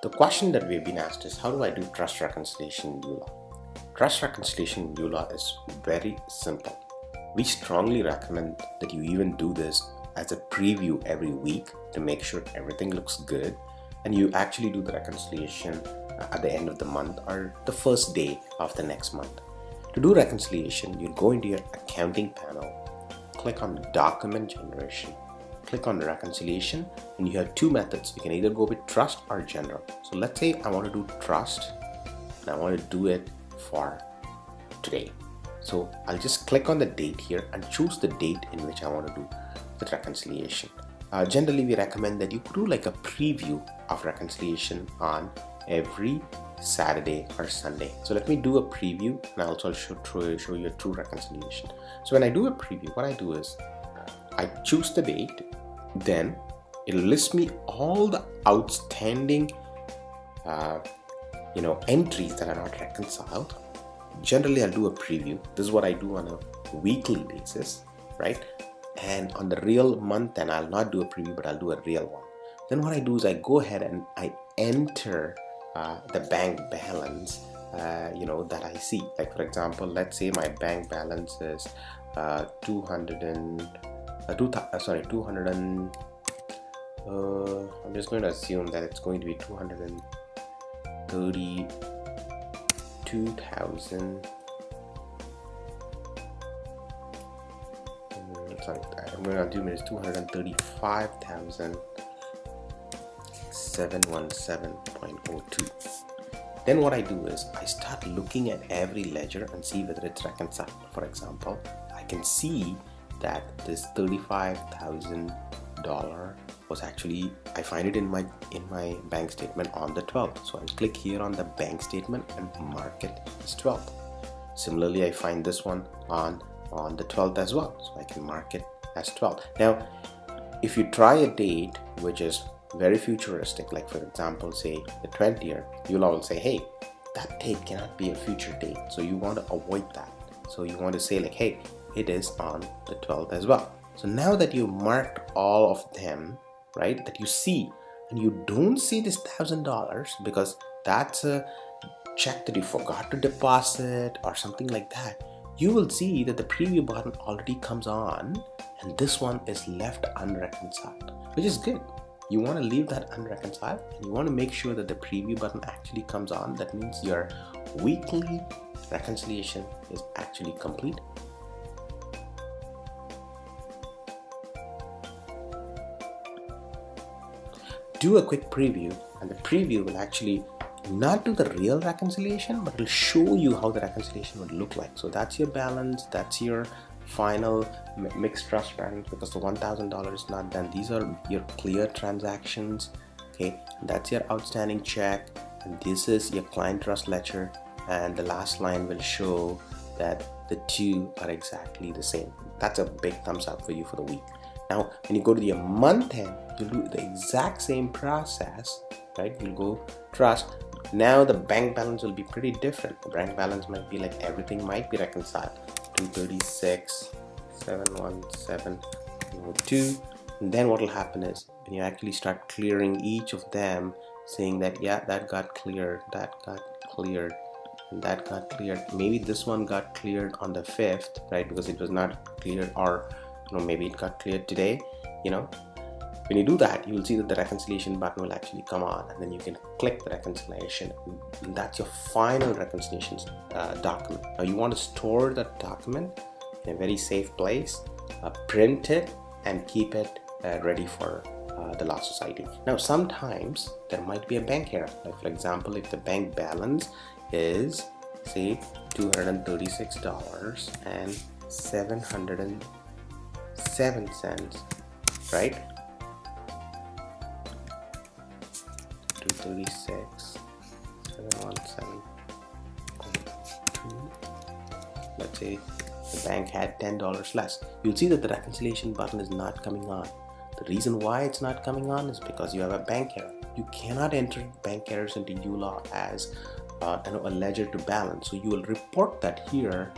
The question that we've been asked is, how do I do trust reconciliation in uLaw? Trust reconciliation in uLaw is very simple. We strongly recommend that you even do this as a preview every week to make sure everything looks good, and you actually do the reconciliation at the end of the month or the first day of the next month. To do reconciliation, you go into your accounting panel, click on document generation, click on reconciliation, and you have two methods. You can either go with trust or general. So let's say I want to do trust and I want to do it for today. So I'll just click on the date here and choose the date in which I want to do the reconciliation. Generally, we recommend that you do like a preview of reconciliation on every Saturday or Sunday. So let me do a preview, and I'll also show you a true reconciliation. So when I do a preview, what I do is I choose the date, then it'll list me all the outstanding entries that are not reconciled. Generally, I'll do a preview. This is what I do on a weekly basis, right? And on the real month, then I'll not do a preview, but I'll do a real one. Then what I do is I go ahead and I enter the bank balance that I see. Like for example, let's say my bank balance is 200 and I'm just going to assume that it's going to be 232,000. I'm going to assume it's 235,717.02. Then what I do is I start looking at every ledger and see whether it's reconciled. For example, I can see that this $35,000 was actually, I find it in my bank statement on the 12th. So I'll click here on the bank statement and mark it as 12th. Similarly, I find this one on the 12th as well, so I can mark it as 12th. Now, if you try a date which is very futuristic, like for example, say the 20th, you'll all say, hey, that date cannot be a future date. So you want to avoid that. So you want to say like, hey, it is on the 12th as well. So now that you marked all of them, right, that you see, and you don't see this $1,000 because that's a check that you forgot to deposit or something like that, you will see that the preview button already comes on and this one is left unreconciled, which is good. You want to leave that unreconciled and you want to make sure that the preview button actually comes on. That means your weekly reconciliation is actually complete. Do a quick preview, and the preview will actually not do the real reconciliation, but will show you how the reconciliation would look like. So that's your balance, that's your final mixed trust balance, because the $1,000 is not done. These are your clear transactions, okay? And that's your outstanding check, and this is your client trust ledger, and the last line will show that the two are exactly the same. That's a big thumbs up for you for the week. Now, when you go to your month end, you'll do the exact same process, right? You'll go trust. Now the bank balance will be pretty different. The bank balance might be like everything might be reconciled. 236,717.02. And then what will happen is when you actually start clearing each of them, saying that yeah, that got cleared, that got cleared, and that got cleared. Maybe this one got cleared on the 5th, right? Because it was not cleared, or maybe it got cleared today. When you do that, you will see that the reconciliation button will actually come on, and then you can click the reconciliation, and that's your final reconciliation document. Now you want to store that document in a very safe place, print it, and keep it ready for the Law Society. Now sometimes there might be a bank error. Like for example, if the bank balance is say $236.707, right? 236,717.2. Let's say the bank had $10 less. You'll see that the reconciliation button is not coming on. The reason why it's not coming on is because you have a bank error. You cannot enter bank errors into uLaw as a ledger to balance. So you will report that here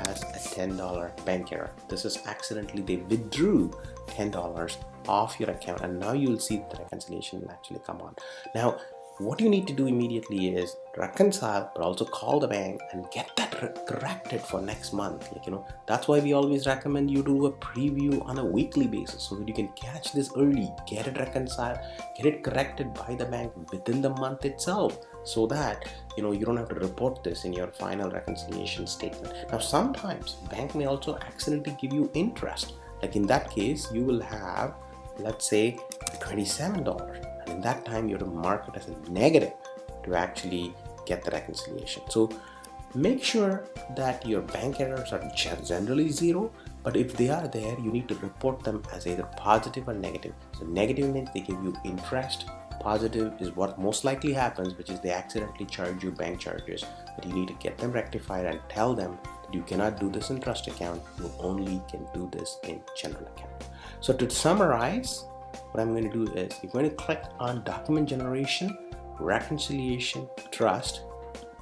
as a $10 bank error. This is accidentally they withdrew $10 off your account, and now you will see the reconciliation will actually come on. Now what you need to do immediately is reconcile, but also call the bank and get that corrected for next month. That's why we always recommend you do a preview on a weekly basis so that you can catch this early, get it reconciled, get it corrected by the bank within the month itself, so that you don't have to report this in your final reconciliation statement. Now, sometimes bank may also accidentally give you interest. Like in that case, you will have, let's say, $27. And in that time, you have to mark it as a negative to actually get the reconciliation. So make sure that your bank errors are generally zero, but if they are there, you need to report them as either positive or negative. So negative means they give you interest. Positive is what most likely happens, which is they accidentally charge you bank charges, but you need to get them rectified and tell them that you cannot do this in trust account, you only can do this in general account. So to summarize, what I'm going to do is you're going to click on document generation, reconciliation, trust,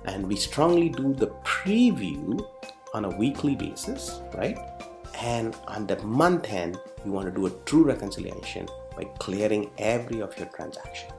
and we strongly do the preview on a weekly basis, right? And on the month end, you want to do a true reconciliation by clearing every of your transactions.